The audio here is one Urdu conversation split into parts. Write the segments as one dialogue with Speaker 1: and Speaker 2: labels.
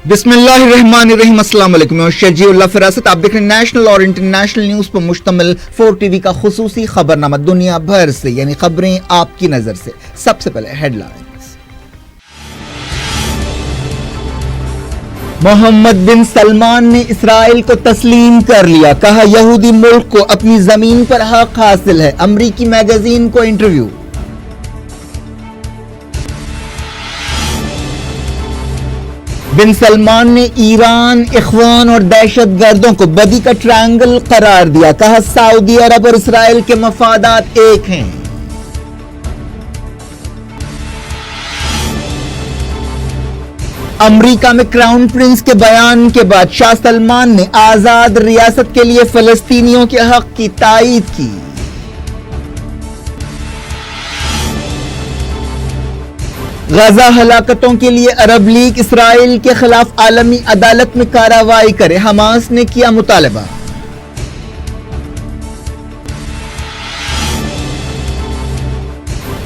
Speaker 1: بسم اللہ الرحمن الرحیم۔ السلام علیکم، میں شجیع اللہ فراست۔ آپ دیکھ رہے ہیں نیشنل اور انٹرنیشنل نیوز پر مشتمل 4 ٹی وی کا خصوصی خبرنامہ دنیا بھر سے، یعنی خبریں آپ کی نظر سے۔ سب سے پہلے ہیڈ لائنز۔ محمد بن سلمان نے اسرائیل کو تسلیم کر لیا، کہا یہودی ملک کو اپنی زمین پر حق حاصل ہے۔ امریکی میگزین کو انٹرویو۔ بن سلمان نے ایران، اخوان اور دہشت گردوں کو بدی کا ٹرائنگل قرار دیا، کہا سعودی عرب اور اسرائیل کے مفادات ایک ہیں۔ امریکہ میں کراؤن پرنس کے بیان کے بعد شاہ سلمان نے آزاد ریاست کے لیے فلسطینیوں کے حق کی تائید کی۔ غزہ ہلاکتوں کے لیے عرب لیگ اسرائیل کے خلاف عالمی عدالت میں کارروائی کرے، حماس نے کیا مطالبہ۔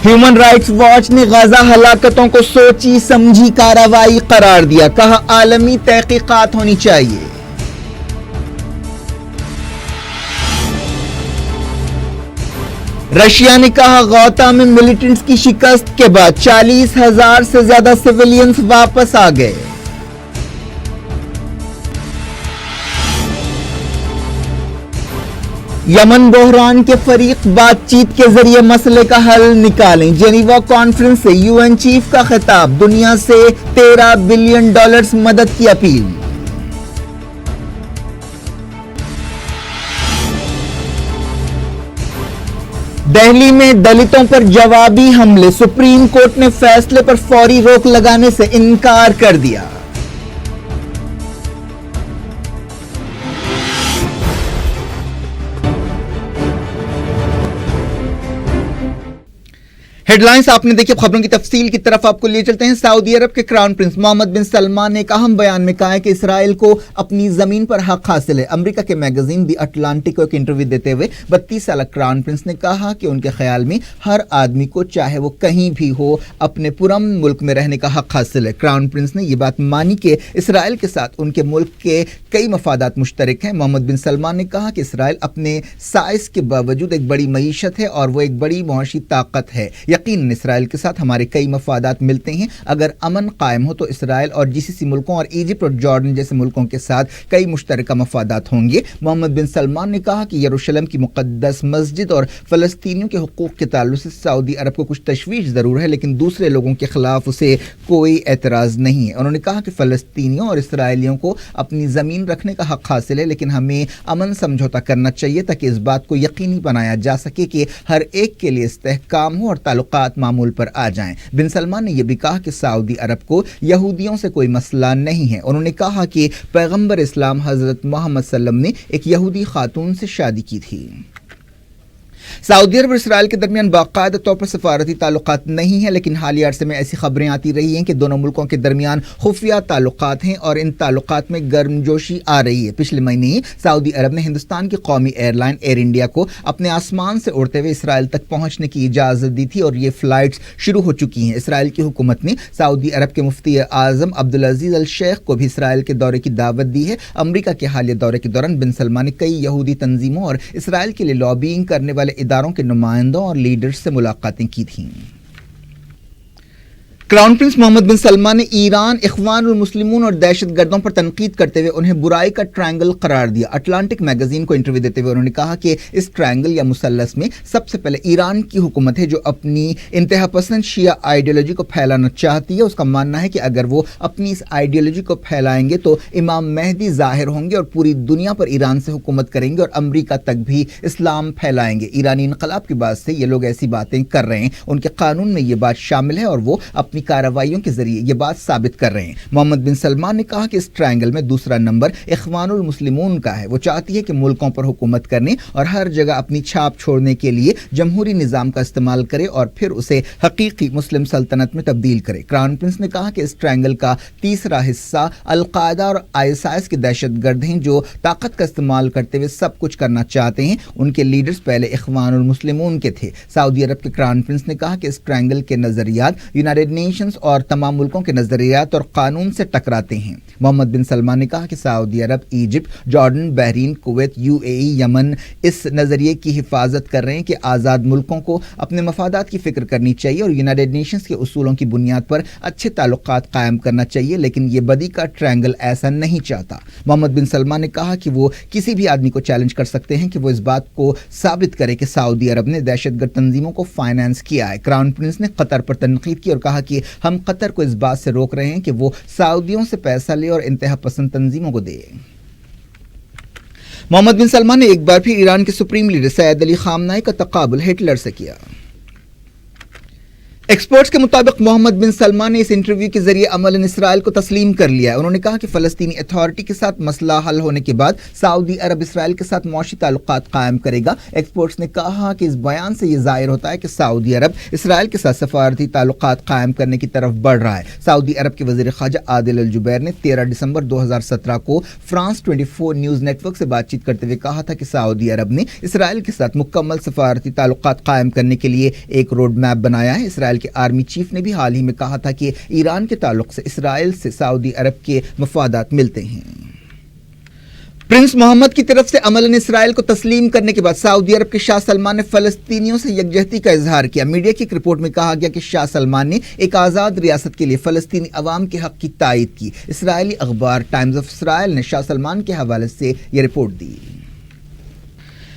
Speaker 1: ہیومن رائٹس واچ نے غزہ ہلاکتوں کو سوچی سمجھی کارروائی قرار دیا، کہا عالمی تحقیقات ہونی چاہیے۔ رشیا نے کہا غوطہ میں ملیٹنٹس کی شکست کے بعد 40,000 سے زیادہ سویلینز واپس آ گئے۔ یمن بحران کے فریق بات چیت کے ذریعے مسئلے کا حل نکالیں، جنیوا کانفرنس سے UN چیف کا خطاب، دنیا سے $13 بلین مدد کی اپیل۔ دہلی میں دلتوں پر جوابی حملے، سپریم کورٹ نے فیصلے پر فوری روک لگانے سے انکار کر دیا۔ ہیڈ لائنز آپ نے دیکھی، خبروں کی تفصیل کی طرف آپ کو لے چلتے ہیں۔ سعودی عرب کے کراؤن پرنس محمد بن سلمان نے ایک اہم بیان میں کہا ہے کہ اسرائیل کو اپنی زمین پر حق حاصل ہے۔ امریکہ کے میگزین دی اٹلانٹک کو ایک انٹرویو دیتے ہوئے 32 سالہ کراؤن پرنس نے کہا کہ ان کے خیال میں ہر آدمی کو چاہے وہ کہیں بھی ہو اپنے پرامن ملک میں رہنے کا حق حاصل ہے۔ کراؤن پرنس نے یہ بات مانی کہ اسرائیل کے ساتھ ان کے ملک کے کئی مفادات مشترک ہیں۔ محمد بن سلمان نے کہا کہ اسرائیل اپنے سائز کے باوجود ایک بڑی معیشت ہے اور وہ ایک بڑی معاشی طاقت ہے۔ یقیناً اسرائیل کے ساتھ ہمارے کئی مفادات ملتے ہیں۔ اگر امن قائم ہو تو اسرائیل اور GCC ملکوں اور ایجپٹ اور جارڈن جیسے ملکوں کے ساتھ کئی مشترکہ مفادات ہوں گے۔ محمد بن سلمان نے کہا کہ یروشلم کی مقدس مسجد اور فلسطینیوں کے حقوق کے تعلق سے سعودی عرب کو کچھ تشویش ضرور ہے، لیکن دوسرے لوگوں کے خلاف اسے کوئی اعتراض نہیں ہے۔ انہوں نے کہا کہ فلسطینیوں اور اسرائیلیوں کو اپنی زمین رکھنے کا حق حاصل ہے، لیکن ہمیں امن سمجھوتا کرنا چاہیے تاکہ اس بات کو یقینی بنایا جا سکے کہ ہر ایک کے لیے استحکام ہو اور تعلقات معمول پر آ جائیں۔ بن سلمان نے یہ بھی کہا کہ سعودی عرب کو یہودیوں سے کوئی مسئلہ نہیں ہے۔ انہوں نے کہا کہ پیغمبر اسلام حضرت محمد صلی اللہ علیہ وسلم نے ایک یہودی خاتون سے شادی کی تھی۔ سعودی عرب اور اسرائیل کے درمیان باقاعدہ طور پر سفارتی تعلقات نہیں ہیں، لیکن حالیہ عرصے میں ایسی خبریں آتی رہی ہیں کہ دونوں ملکوں کے درمیان خفیہ تعلقات ہیں اور ان تعلقات میں گرم جوشی آ رہی ہے۔ پچھلے مہینے ہی سعودی عرب نے ہندوستان کی قومی ایئر لائن ایئر انڈیا کو اپنے آسمان سے اڑتے ہوئے اسرائیل تک پہنچنے کی اجازت دی تھی اور یہ فلائٹس شروع ہو چکی ہیں۔ اسرائیل کی حکومت نے سعودی عرب کے مفتی اعظم عبدالعزیز الشیخ کو بھی اسرائیل کے دورے کی دعوت دی ہے۔ امریکہ کے حالیہ دورے کے دوران بن سلمان نے کئی یہودی تنظیموں اور اسرائیل کے لیے لابینگ کرنے والے اداروں کے نمائندوں اور لیڈرز سے ملاقاتیں کی تھیں۔ کراؤن پرنس محمد بن سلمان نے ایران، اخوان المسلمون اور دہشت گردوں پر تنقید کرتے ہوئے انہیں برائی کا ٹرائنگل قرار دیا۔ اٹلانٹک میگزین کو انٹرویو دیتے ہوئے انہوں نے کہا کہ اس ٹرائنگل یا مثلث میں سب سے پہلے ایران کی حکومت ہے جو اپنی انتہا پسند شیعہ آئیڈیالوجی کو پھیلانا چاہتی ہے۔ اس کا ماننا ہے کہ اگر وہ اپنی اس آئیڈیالوجی کو پھیلائیں گے تو امام مہدی ظاہر ہوں گے اور پوری دنیا پر ایران سے حکومت کریں گے اور امریکہ تک بھی اسلام پھیلائیں گے۔ ایرانی انقلاب کے بعد سے یہ لوگ ایسی باتیں کر رہے ہیں، ان کے قانون میں یہ بات شامل ہے اور وہ اپنی کارروائیوں کے ذریعے یہ بات ثابت کر رہے ہیں۔ محمد بن سلمان نے کہا کہ اس ٹرائنگل میں دوسرا نمبر اخوان المسلمون کا ہے۔ وہ چاہتی ہے کہ ملکوں پر حکومت کرنے اور ہر جگہ اپنی چھاپ چھوڑنے کے لیے جمہوری نظام کا استعمال کرے اور پھر اسے حقیقی مسلم سلطنت میں تبدیل کرے۔ کراؤن پرنس نے کہا کہ اس ٹرائنگل کا تیسرا حصہ القاعدہ اور ISIS کے دہشت گرد ہیں جو طاقت کا استعمال کرتے ہوئے سب کچھ کرنا چاہتے ہیں۔ ان کے لیڈرز پہلے اخوان المسلمون کے تھے۔ سعودی عرب کے کراؤن پرنس نے کہا کہ اس ٹرائنگل کے نظریات یونائیٹڈ نیشنز اور تمام ملکوں کے نظریات اور قانون سے ٹکراتے ہیں۔ محمد بن سلمان نے کہا کہ سعودی عرب، Egypt, Jordan, Bahrain, Kuwait, UAE، Yemen اس نظریے کی حفاظت کر رہے ہیں کہ آزاد ملکوں کو اپنے مفادات کی فکر کرنی چاہیے اور یونائیٹڈ نیشنز کے اصولوں کی بنیاد پر اچھے تعلقات قائم کرنا چاہیے، لیکن یہ بدی کا ٹرائنگل ایسا نہیں چاہتا۔ محمد بن سلمان نے کہا کہ وہ کسی بھی آدمی کو چیلنج کر سکتے ہیں کہ وہ اس بات کو ثابت کرے کہ سعودی عرب نے دہشت گرد تنظیموں کو فائنانس کیا ہے۔ کراؤن پرنس نے قطر پر تنقید کی اور کہا کہ ہم قطر کو اس بات سے روک رہے ہیں کہ وہ سعودیوں سے پیسہ لے اور انتہا پسند تنظیموں کو دے۔ محمد بن سلمان نے ایک بار پھر ایران کے سپریم لیڈر سید علی خامنہئی کا تقابل ہٹلر سے کیا۔ ایکسپرٹس کے مطابق محمد بن سلمان نے اس انٹرویو کے ذریعے عملاً اسرائیل کو تسلیم کر لیا ہے۔ انہوں نے کہا کہ فلسطینی اتھارٹی کے ساتھ مسئلہ حل ہونے کے بعد سعودی عرب اسرائیل کے ساتھ معاشی تعلقات قائم کرے گا۔ ایکسپرٹس نے کہا کہ اس بیان سے یہ ظاہر ہوتا ہے کہ سعودی عرب اسرائیل کے ساتھ سفارتی تعلقات قائم کرنے کی طرف بڑھ رہا ہے۔ سعودی عرب کے وزیر خارجہ عادل الجبیر نے 13 دسمبر 2017 کو فرانس 24 نیوز نیٹ ورک سے بات چیت کرتے ہوئے کہا تھا کہ سعودی عرب نے اسرائیل کے ساتھ مکمل سفارتی تعلقات قائم کرنے کے لیے ایک روڈ میپ بنایا ہے۔ اسرائیل کے آرمی چیف نے بھی حال ہی میں کہا تھا کہ ایران کے تعلق سے اسرائیل سے سعودی عرب کے مفادات ملتے ہیں۔ پرنس محمد کی طرف سے عملاً اسرائیل کو تسلیم کرنے کے بعد سعودی عرب کے شاہ سلمان نے فلسطینیوں سے یکجہتی کا اظہار کیا۔ میڈیا کی ایک رپورٹ میں کہا گیا کہ شاہ سلمان نے ایک آزاد ریاست کے لیے فلسطینی عوام کے حق کی تائید کی۔ اسرائیلی اخبار ٹائمز آف اسرائیل نے شاہ سلمان کے حوالے سے یہ رپورٹ دی۔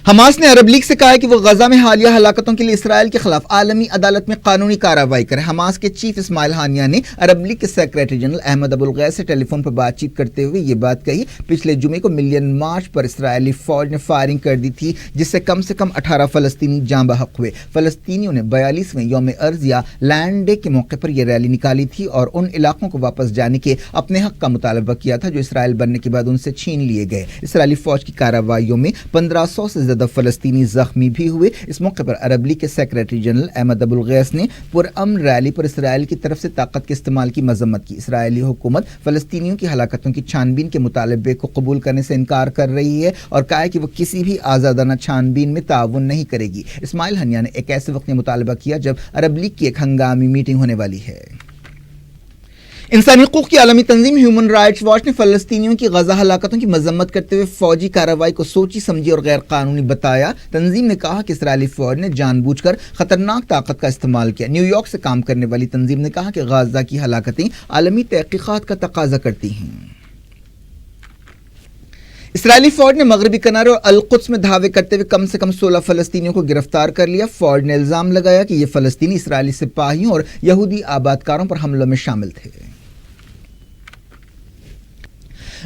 Speaker 1: حماس نے عرب لیگ سے کہا ہے کہ وہ غزہ میں حالیہ ہلاکتوں کے لیے اسرائیل کے خلاف عالمی عدالت میں قانونی کارروائی کرے۔ حماس کے چیف اسماعیل ہانیہ نے عرب لیگ کے سیکریٹری جنرل احمد ابو الغیث سے ٹیلی فون پر بات چیت کرتے ہوئے یہ بات کہی۔ پچھلے جمعے کو ملین مارچ پر اسرائیلی فوج نے فائرنگ کر دی تھی جس سے کم 18 فلسطینی جاں بحق ہوئے۔ فلسطینیوں نے 42ویں یوم ارض یا لینڈ ڈے کے موقع پر یہ ریلی نکالی تھی اور ان علاقوں کو واپس جانے کے اپنے حق کا مطالبہ کیا تھا جو اسرائیل بننے کے بعد ان سے چھین لیے گئے۔ اسرائیلی فوج کی کارروائیوں میں 1500 سے زیادہ فلسطینی زخمی بھی ہوئے۔ اس موقع پر عرب لیگ کے سیکریٹری جنرل احمد ابو الغیث نے پرامن ریلی پر اسرائیل کی طرف سے طاقت کے استعمال کی مذمت کی۔ اسرائیلی حکومت فلسطینیوں کی ہلاکتوں کی چھان بین کے مطالبے کو قبول کرنے سے انکار کر رہی ہے اور کہا ہے کہ وہ کسی بھی آزادانہ چھان بین میں تعاون نہیں کرے گی۔ اسماعیل ہنیہ نے ایک ایسے وقت میں مطالبہ کیا جب عرب لیگ کی ایک ہنگامی میٹنگ ہونے والی ہے۔ انسانی حقوق کی عالمی تنظیم ہیومن رائٹس واچ نے فلسطینیوں کی غزہ ہلاکتوں کی مذمت کرتے ہوئے فوجی کارروائی کو سوچی سمجھی اور غیر قانونی بتایا۔ تنظیم نے کہا کہ اسرائیلی فوج نے جان بوجھ کر خطرناک طاقت کا استعمال کیا۔ نیو یارک سے کام کرنے والی تنظیم نے کہا کہ غزہ کی ہلاکتیں عالمی تحقیقات کا تقاضا کرتی ہیں۔ اسرائیلی فوج نے مغربی کنارے اور القدس میں دھاوے کرتے ہوئے کم سے کم 16 فلسطینیوں کو گرفتار کر لیا۔ فوج نے الزام لگایا کہ یہ فلسطینی اسرائیلی سپاہیوں اور یہودی آبادکاروں پر حملوں میں شامل تھے۔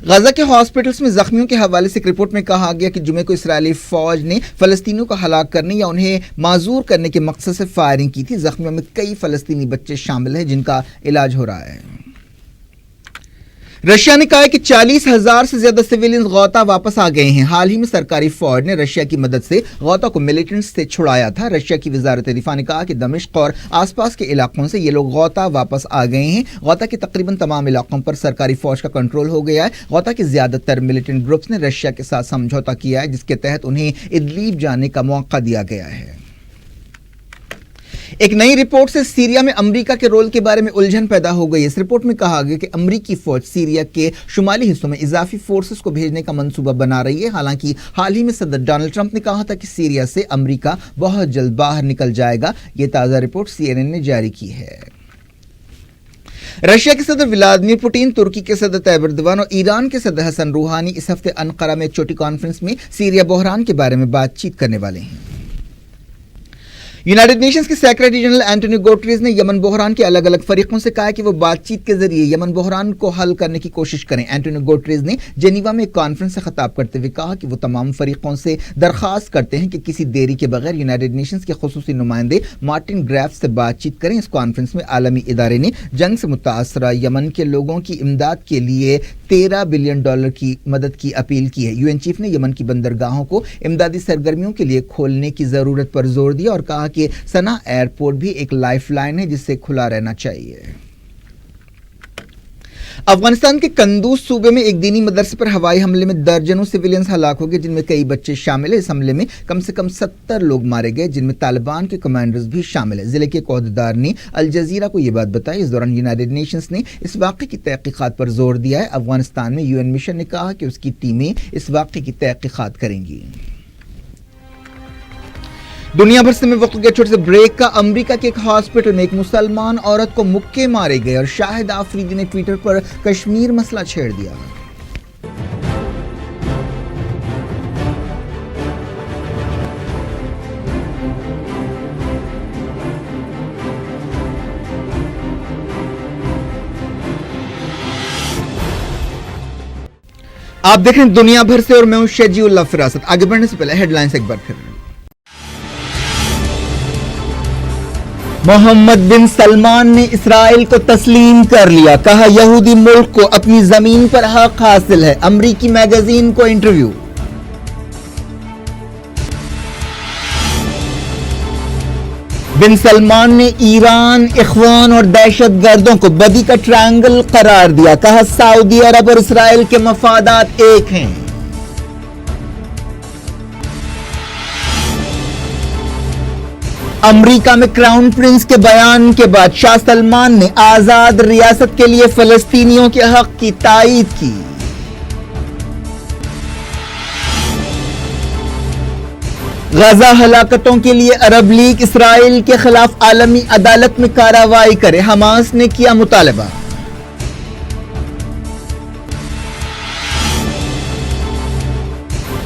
Speaker 1: غزہ کے ہاسپٹلز میں زخمیوں کے حوالے سے ایک رپورٹ میں کہا گیا کہ جمعے کو اسرائیلی فوج نے فلسطینیوں کو ہلاک کرنے یا انہیں معذور کرنے کے مقصد سے فائرنگ کی تھی۔ زخمیوں میں کئی فلسطینی بچے شامل ہیں جن کا علاج ہو رہا ہے۔ رشیا نے کہا ہے کہ 40,000 سے زیادہ سویلینز غوطہ واپس آ گئے ہیں۔ حال ہی میں سرکاری فوج نے رشیا کی مدد سے غوطہ کو ملیٹنٹس سے چھڑایا تھا۔ رشیا کی وزارت دفاع نے کہا کہ دمشق اور آس پاس کے علاقوں سے یہ لوگ غوطہ واپس آ گئے ہیں۔ غوطہ کے تقریباً تمام علاقوں پر سرکاری فوج کا کنٹرول ہو گیا ہے۔ غوطہ کے زیادہ تر ملیٹنٹ گروپس نے رشیا کے ساتھ سمجھوتا کیا ہے جس کے تحت انہیں ادلیب جانے کا موقع دیا گیا ہے۔ ایک نئی رپورٹ سے سیریا میں امریکہ کے رول کے بارے میں الجھن پیدا ہو گئی۔ اس رپورٹ میں کہا گیا کہ امریکی فوج سیریا کے شمالی حصوں میں اضافی فورسز کو بھیجنے کا منصوبہ بنا رہی ہے۔ حالانکہ حال ہی میں صدر ڈونلڈ ٹرمپ نے کہا تھا کہ سیریا سے امریکہ بہت جلد باہر نکل جائے گا۔ یہ تازہ رپورٹ CNN نے جاری کی ہے۔ رشیا کے صدر ولادیمیر پوٹین، ترکی کے صدر طیب ایردوان اور ایران کے صدر حسن روحانی اس ہفتے انقرہ میں ایک چھوٹی کانفرنس میں سیریا بحران کے بارے میں بات چیت کرنے والے ہیں۔ یونائیٹڈ نیشنز کے سیکریٹری جنرل اینٹونیو گوٹریز نے یمن بحران کے الگ الگ فریقوں سے کہا ہے کہ وہ بات چیت کے ذریعے یمن بحران کو حل کرنے کی کوشش کریں۔ اینٹونیو گوٹریز نے جنیوا میں ایک کانفرنس سے خطاب کرتے ہوئے کہا کہ وہ تمام فریقوں سے درخواست کرتے ہیں کہ کسی دیری کے بغیر یونائیٹڈ نیشنز کے خصوصی نمائندے مارٹن گریف سے بات چیت کریں۔ اس کانفرنس میں عالمی ادارے نے جنگ سے متاثرہ یمن کے لوگوں کی امداد کے لیے $13 بلین کی مدد کی اپیل کی ہے۔ UN چیف نے یمن کی بندرگاہوں کو امدادی سرگرمیوں کے لیے کھولنے کی ضرورت پر زور دیا اور کہا کہ سنا ایئرپورٹ بھی ایک لائف لائن ہے جس سے کھلا رہنا چاہیے۔ افغانستان کے قندوز صوبے میں ایک دینی مدرسے پر ہوائی حملے میں درجنوں سویلینز ہلاک ہو گئے، جن میں کئی بچے شامل ہیں۔ اس حملے میں کم سے کم 70 لوگ مارے گئے، جن میں طالبان کے کمانڈرز بھی شامل ہیں۔ ضلع کے ایک عہدیدار نے الجزیرہ کو یہ بات بتائی۔ اس دوران یونائیٹڈ نیشنز نے اس واقعے کی تحقیقات پر زور دیا ہے۔ افغانستان میں UN مشن نے کہا کہ اس کی ٹیمیں اس واقعے کی تحقیقات کریں گی۔ دنیا بھر سے میں وقت گیا چھوٹے سے بریک کا۔ امریکہ کے ایک ہاسپٹل میں ایک مسلمان عورت کو مکے مارے گئے اور شاہد آفریدی نے ٹویٹر پر کشمیر مسئلہ چھیڑ دیا۔ آپ دیکھ رہے ہیں دنیا بھر سے اور میں ہوں شجی اللہ فراست۔ آگے بڑھنے سے پہلے ہیڈ لائنز ایک بار پھر۔ محمد بن سلمان نے اسرائیل کو تسلیم کر لیا، کہا یہودی ملک کو اپنی زمین پر حق حاصل ہے۔ امریکی میگزین کو انٹرویو۔ بن سلمان نے ایران، اخوان اور دہشت گردوں کو بدی کا ٹرائنگل قرار دیا، کہا سعودی عرب اور اسرائیل کے مفادات ایک ہیں۔ امریکہ میں کراؤن پرنس کے بیان کے بعد شاہ سلمان نے آزاد ریاست کے لیے فلسطینیوں کے حق کی تائید کی۔ غزہ ہلاکتوں کے لیے عرب لیگ اسرائیل کے خلاف عالمی عدالت میں کارروائی کرے، حماس نے کیا مطالبہ۔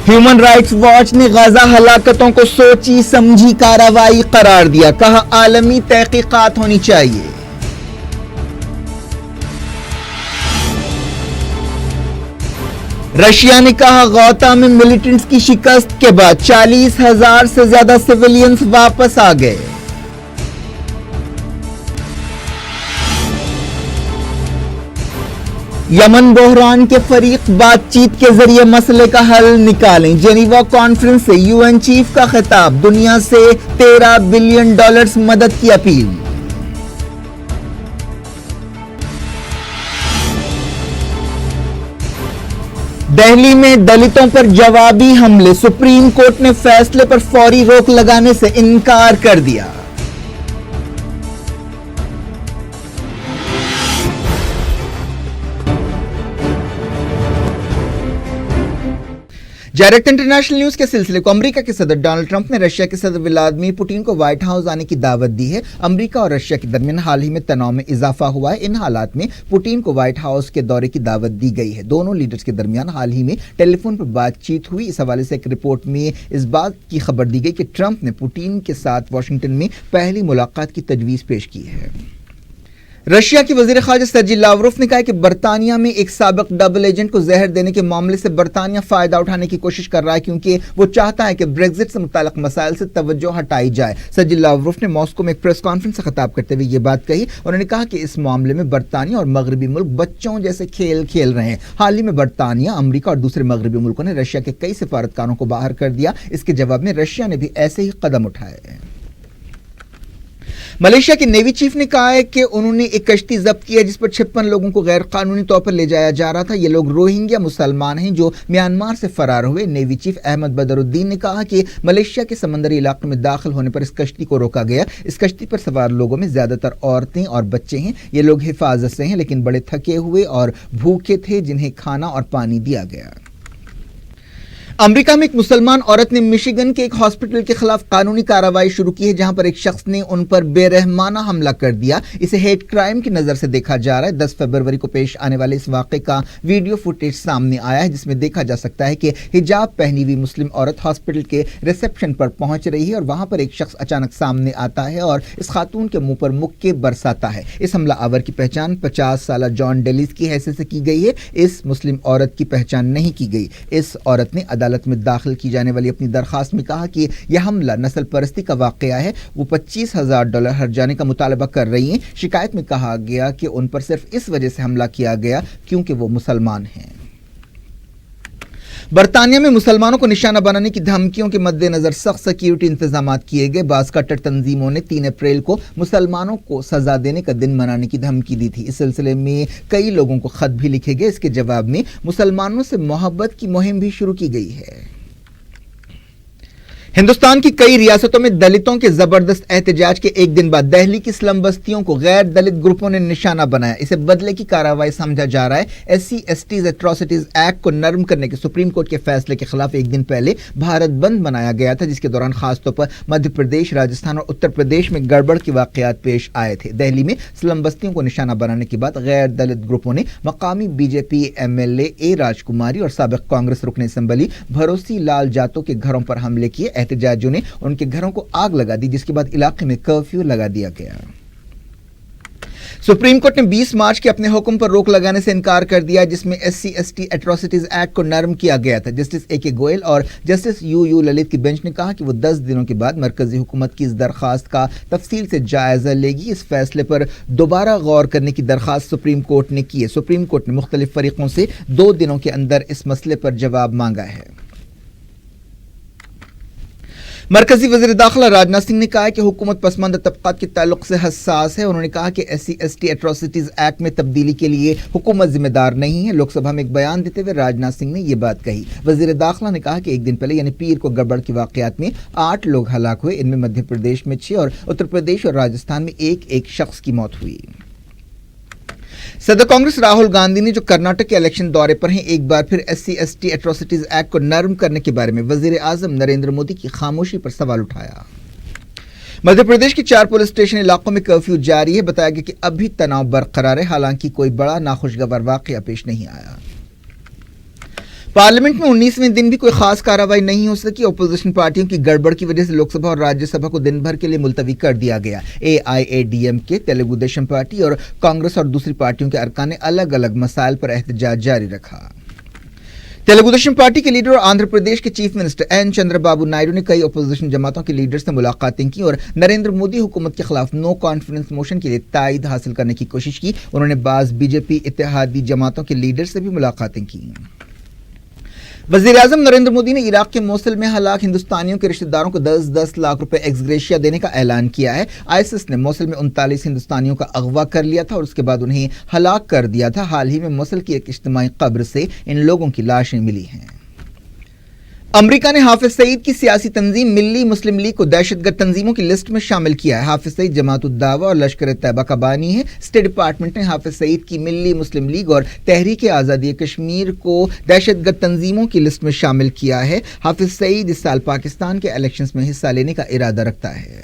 Speaker 1: ہیومن رائٹس واچ نے غزہ ہلاکتوں کو سوچی سمجھی کارروائی قرار دیا، کہا عالمی تحقیقات ہونی چاہیے۔ رشیا نے کہا غوطہ میں ملیٹنٹس کی شکست کے بعد 40,000 سے زیادہ سویلینز واپس آ گئے۔ یمن بحران کے فریق بات چیت کے ذریعے مسئلے کا حل نکالیں، جنیوا کانفرنس سے UN چیف کا خطاب، دنیا سے $13 بلین مدد کی اپیل۔ دہلی میں دلتوں پر جوابی حملے، سپریم کورٹ نے فیصلے پر فوری روک لگانے سے انکار کر دیا۔ ڈائریکٹ انٹرنیشنل نیوز کے سلسلے کو امریکہ کے صدر ڈونلڈ ٹرمپ نے رشیا کے صدر ولادیمیر پوٹین کو وائٹ ہاؤس آنے کی دعوت دی ہے۔ امریکہ اور رشیا کے درمیان حال ہی میں تناؤ میں اضافہ ہوا ہے۔ ان حالات میں پوٹین کو وائٹ ہاؤس کے دورے کی دعوت دی گئی ہے۔ دونوں لیڈرز کے درمیان حال ہی میں ٹیلی فون پر بات چیت ہوئی۔ اس حوالے سے ایک رپورٹ میں اس بات کی خبر دی گئی کہ ٹرمپ نے پوٹین کے ساتھ واشنگٹن میں پہلی ملاقات کی تجویز پیش کی ہے۔ رشیا کی وزیر خارجہ سرجی لاوروف نے کہا کہ برطانیہ میں ایک سابق ڈبل ایجنٹ کو زہر دینے کے معاملے سے برطانیہ فائدہ اٹھانے کی کوشش کر رہا ہے، کیونکہ وہ چاہتا ہے کہ بریگزٹ سے متعلق مسائل سے توجہ ہٹائی جائے۔ سرجی لاوروف نے ماسکو میں ایک پریس کانفرنس سے خطاب کرتے ہوئے یہ بات کہی۔ انہوں نے کہا کہ اس معاملے میں برطانیہ اور مغربی ملک بچوں جیسے کھیل کھیل رہے ہیں۔ حال ہی میں برطانیہ، امریکہ اور دوسرے مغربی ملکوں نے رشیا کے کئی سفارتکاروں کو باہر کر دیا۔ اس کے جواب میں رشیا نے بھی ایسے ہی قدم اٹھائے۔ ملیشیا کے نیوی چیف نے کہا ہے کہ انہوں نے ایک کشتی ضبط کی ہے جس پر 56 لوگوں کو غیر قانونی طور پر لے جایا جا رہا تھا۔ یہ لوگ روہنگیا مسلمان ہیں جو میانمار سے فرار ہوئے۔ نیوی چیف احمد بدر الدین نے کہا کہ ملیشیا کے سمندری علاقے میں داخل ہونے پر اس کشتی کو روکا گیا۔ اس کشتی پر سوار لوگوں میں زیادہ تر عورتیں اور بچے ہیں۔ یہ لوگ حفاظت سے ہیں لیکن بڑے تھکے ہوئے اور بھوکے تھے، جنہیں کھانا اور پانی دیا گیا۔ امریکہ میں ایک مسلمان عورت نے مشیگن کے ایک ہاسپٹل کے خلاف قانونی کارروائی شروع کی ہے، جہاں پر ایک شخص نے ان پر بے رحمانہ حملہ کر دیا۔ اسے ہیٹ کرائم کی نظر سے دیکھا جا رہا ہے۔ 10 فروری کو پیش آنے والے اس واقعے کا ویڈیو فوٹیج سامنے آیا ہے، جس میں دیکھا جا سکتا ہے کہ حجاب پہنی ہوئی مسلم عورت ہاسپٹل کے ریسیپشن پر پہنچ رہی ہے اور وہاں پر ایک شخص اچانک سامنے آتا ہے اور اس خاتون کے منہ پر مکے برساتا ہے۔ اس حملہ آور کی پہچان 50 سالہ جان ڈیلیز کی حیثیت سے کی گئی ہے۔ اس مسلم عورت کی پہچان نہیں کی گئی۔ اس عورت نے عدالت میں داخل کی جانے والی اپنی درخواست میں کہا کہ یہ حملہ نسل پرستی کا واقعہ ہے۔ وہ $25,000 ہرجانے کا مطالبہ کر رہی ہیں۔ شکایت میں کہا گیا کہ ان پر صرف اس وجہ سے حملہ کیا گیا کیونکہ وہ مسلمان ہیں۔ برطانیہ میں مسلمانوں کو نشانہ بنانے کی دھمکیوں کے مد نظر سخت سیکیورٹی انتظامات کیے گئے۔ بعض کٹر تنظیموں نے 3 اپریل کو مسلمانوں کو سزا دینے کا دن منانے کی دھمکی دی تھی۔ اس سلسلے میں کئی لوگوں کو خط بھی لکھے گئے۔ اس کے جواب میں مسلمانوں سے محبت کی مہم بھی شروع کی گئی ہے۔ ہندوستان کی کئی ریاستوں میں دلتوں کے زبردست احتجاج کے ایک دن بعد دہلی کی سلم بستیوں کو غیر دلت گروپوں نے نشانہ بنایا۔ اسے بدلے کی کارروائی سمجھا جا رہا ہے۔ SC/STs ایٹراسٹیز ایکٹ کو نرم کرنے کے سپریم کورٹ کے فیصلے کے خلاف ایک دن پہلے بھارت بند منایا گیا تھا، جس کے دوران خاص طور پر مدھیہ پردیش، راجستھان اور اتر پردیش میں گڑبڑ کے واقعات پیش آئے تھے۔ دہلی میں سلم بستیوں کو نشانہ بنانے کے بعد غیر دلت گروپوں نے مقامی BJP MLA A راج کماری اور سابق کانگریس رکن اسمبلی بھروسی لال جاتو کے گھروں پر حملے کیے۔ احتجاجیوں نے ان کے گھروں کو آگ لگا دی، جس کے بعد علاقے میں کرفیو لگا دیا گیا۔ سپریم کورٹ نے 20 مارچ کے اپنے حکم پر روک لگانے سے انکار کر دیا، جس میں SC/ST ایٹراسٹیز ایکٹ کو نرم کیا گیا تھا۔ جسٹس AK گوئل اور جسٹس UU للت کی بینچ نے کہا کہ وہ 10 دنوں کے بعد مرکزی حکومت کی اس درخواست کا تفصیل سے جائزہ لے گی۔ اس فیصلے پر دوبارہ غور کرنے کی درخواست سپریم کورٹ نے کی ہے۔ سپریم کورٹ نے مختلف فریقوں سے 2 دنوں کے اندر اس مسئلے پر جواب مانگا ہے۔ مرکزی وزیر داخلہ راجناتھ سنگھ نے کہا کہ حکومت پسماندہ طبقات کے تعلق سے حساس ہے۔ انہوں نے کہا کہ SC/ST ایٹراسٹیز ایکٹ میں تبدیلی کے لیے حکومت ذمہ دار نہیں ہے۔ لوک سبھا میں ایک بیان دیتے ہوئے راجناتھ سنگھ نے یہ بات کہی۔ وزیر داخلہ نے کہا کہ ایک دن پہلے یعنی پیر کو گڑبڑ کے واقعات میں 8 لوگ ہلاک ہوئے، ان میں مدھیہ پردیش میں 6 اور اتر پردیش اور راجستھان میں ایک شخص کی موت ہوئی۔ صدر کانگریس راہل گاندھی نے جو کرناٹک کے الیکشن دورے پر ہیں، ایک بار پھر SC/ST ایٹراسٹیز ایکٹ کو نرم کرنے کے بارے میں وزیر اعظم نریندر مودی کی خاموشی پر سوال اٹھایا۔ مدھیہ پردیش کے 4 پولیس اسٹیشن علاقوں میں کرفیو جاری ہے۔ بتایا گیا کہ ابھی تناؤ برقرار ہے، حالانکہ کوئی بڑا ناخوشگوار واقعہ پیش نہیں آیا۔ پارلیمنٹ میں 19ویں دن بھی کوئی خاص کارروائی نہیں ہو سکی۔ اپوزیشن پارٹیوں کی گڑبڑ کی وجہ سے لوک سبھا اور راجیہ سبھا کو دن بھر کے لیے ملتوی کر دیا گیا۔ AIADMK، تیلگو دیشم پارٹی اور کانگریس اور دوسری پارٹیوں کے ارکان نے الگ الگ مسائل پر احتجاج جاری رکھا۔ تیلگو دیشم پارٹی کے لیڈر اور آندھرا پردیش کے chief minister N Chandra Babu Naidu نے کئی اپوزیشن جماعتوں کے لیڈر سے ملاقاتیں کی اور نریندر مودی حکومت کے خلاف نو کانفیڈنس موشن کے لیے تائید حاصل کرنے کی کوشش کی۔ انہوں نے بعض BJP اتحادی جماعتوں کے لیڈر سے بھی ملاقاتیں کی۔ وزیر اعظم نریندر مودی نے عراق کے موصل میں ہلاک ہندوستانیوں کے رشتہ داروں کو 10 لاکھ روپے ایکس گریشیا دینے کا اعلان کیا ہے۔ ISIS نے موصل میں 39 ہندوستانیوں کا اغوا کر لیا تھا اور اس کے بعد انہیں ہلاک کر دیا تھا۔ حال ہی میں موصل کی ایک اجتماعی قبر سے ان لوگوں کی لاشیں ملی ہیں۔ امریکہ نے حافظ سعید کی سیاسی تنظیم ملی مسلم لیگ کو دہشت گرد تنظیموں کی لسٹ میں شامل کیا ہے۔ حافظ سعید جماعت الدعوہ اور لشکر طیبہ کا بانی ہے۔ اسٹیٹ ڈپارٹمنٹ نے حافظ سعید کی ملی مسلم لیگ اور تحریک آزادی کشمیر کو دہشت گرد تنظیموں کی لسٹ میں شامل کیا ہے۔ حافظ سعید اس سال پاکستان کے الیکشنز میں حصہ لینے کا ارادہ رکھتا ہے۔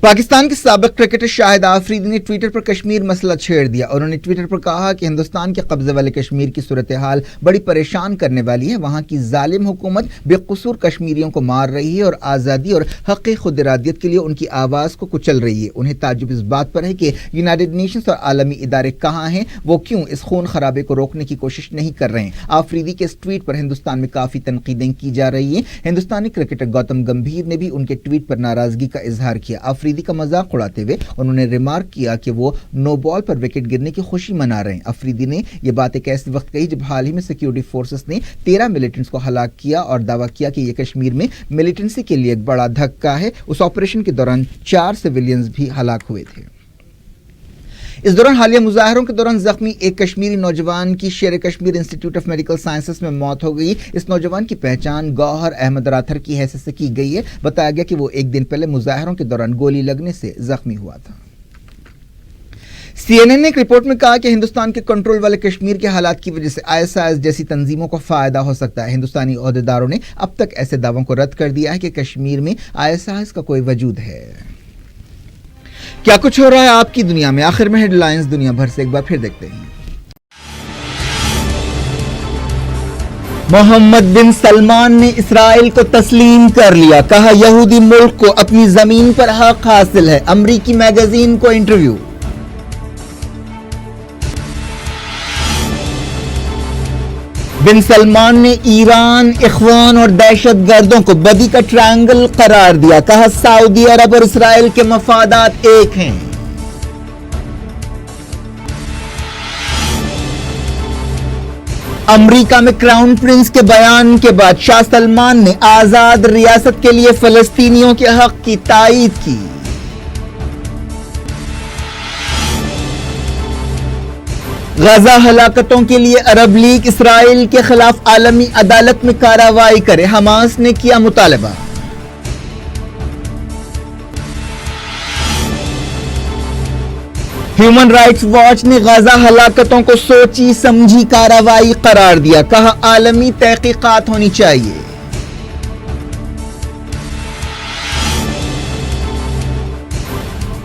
Speaker 1: پاکستان کے سابق کرکٹر شاہد آفریدی نے ٹویٹر پر کشمیر مسئلہ چھیڑ دیا۔ انہوں نے ٹویٹر پر کہا کہ ہندوستان کے قبضے والے کشمیر کی صورتحال بڑی پریشان کرنے والی ہے۔ وہاں کی ظالم حکومت بے قصور کشمیریوں کو مار رہی ہے اور آزادی اور حق خود ارادیت کے لیے ان کی آواز کو کچل رہی ہے۔ انہیں تعجب اس بات پر ہے کہ یونائیٹڈ نیشنز اور عالمی ادارے کہاں ہیں، وہ کیوں اس خون خرابے کو روکنے کی کوشش نہیں کر رہے ہیں۔ آفریدی کے اس ٹویٹ پر ہندوستان میں کافی تنقیدیں کی جا رہی ہیں۔ ہندوستانی کرکٹر گوتم گمبھیر نے بھی ان کے ٹویٹ پر ناراضگی کا اظہار کیا۔ آفریدی کا مذاق اڑاتے ہوئے انہوں نے ریمارک کیا کہ وہ نو بال پر وکٹ گرنے کی خوشی منا رہے ہیں۔ آفریدی نے یہ بات ایک ایسے وقت کہی جب حال ہی میں سیکیورٹی فورسز نے 13 ملیٹنٹس کو ہلاک کیا اور دعویٰ کیا کہ یہ کشمیر میں ملیٹنسی کے لیے ایک بڑا دھکا ہے۔ اس آپریشن کے دوران 4 سویلینز بھی ہلاک ہوئے تھے۔ اس دوران حالیہ مظاہروں کے دوران زخمی ایک کشمیری نوجوان کی شیر کشمیر انسٹی ٹیوٹ آف میڈیکل سائنسز میں موت ہو گئی۔ اس نوجوان کی پہچان گوہر احمد راتھر کی حیثیت سے کی گئی ہے۔ بتایا گیا کہ وہ ایک دن پہلے مظاہروں کے دوران گولی لگنے سے زخمی ہوا تھا۔ CNN نے ایک رپورٹ میں کہا کہ ہندوستان کے کنٹرول والے کشمیر کے حالات کی وجہ سے ISIS جیسی تنظیموں کو فائدہ ہو سکتا ہے۔ ہندوستانی عہدیداروں نے اب تک ایسے دعووں کو رد کر دیا ہے کہ کشمیر میں ISIS کا کوئی وجود ہے۔ کیا کچھ ہو رہا ہے آپ کی دنیا میں؟ آخر میں ہیڈ لائنز دنیا بھر سے ایک بار پھر دیکھتے ہیں۔ محمد بن سلمان نے اسرائیل کو تسلیم کر لیا، کہا یہودی ملک کو اپنی زمین پر حق حاصل ہے۔ امریکی میگزین کو انٹرویو۔ بن سلمان نے ایران، اخوان اور دہشت گردوں کو بدی کا ٹرائنگل قرار دیا، کہا سعودی عرب اور اسرائیل کے مفادات ایک ہیں۔ امریکہ میں کراؤن پرنس کے بیان کے بعد شاہ سلمان نے آزاد ریاست کے لیے فلسطینیوں کے حق کی تائید کی۔ غزہ ہلاکتوں کے لیے عرب لیگ اسرائیل کے خلاف عالمی عدالت میں کارروائی کرے، حماس نے کیا مطالبہ۔ ہیومن رائٹس واچ نے غزہ ہلاکتوں کو سوچی سمجھی کارروائی قرار دیا، کہا عالمی تحقیقات ہونی چاہیے۔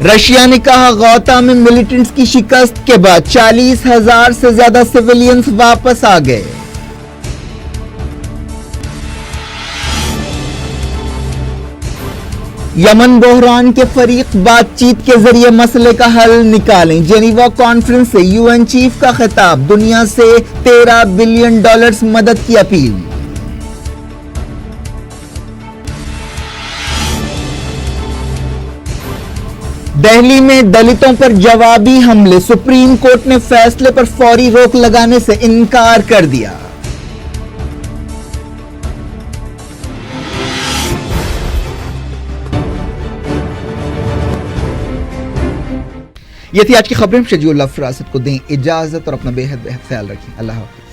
Speaker 1: رشیا نے کہا غوطہ میں ملیٹنٹس کی شکست کے بعد 40,000 سے زیادہ سویلینز واپس آ گئے۔ یمن بحران کے فریق بات چیت کے ذریعے مسئلے کا حل نکالیں، جنیوا کانفرنس سے UN چیف کا خطاب، دنیا سے $13 بلین مدد کی اپیل۔ دہلی میں دلتوں پر جوابی حملے، سپریم کورٹ نے فیصلے پر فوری روک لگانے سے انکار کر دیا۔ یہ تھی آج کی خبریں۔ شجیع اللہ فراست کو دیں اجازت اور اپنا بے حد خیال رکھیں۔ اللہ حافظ۔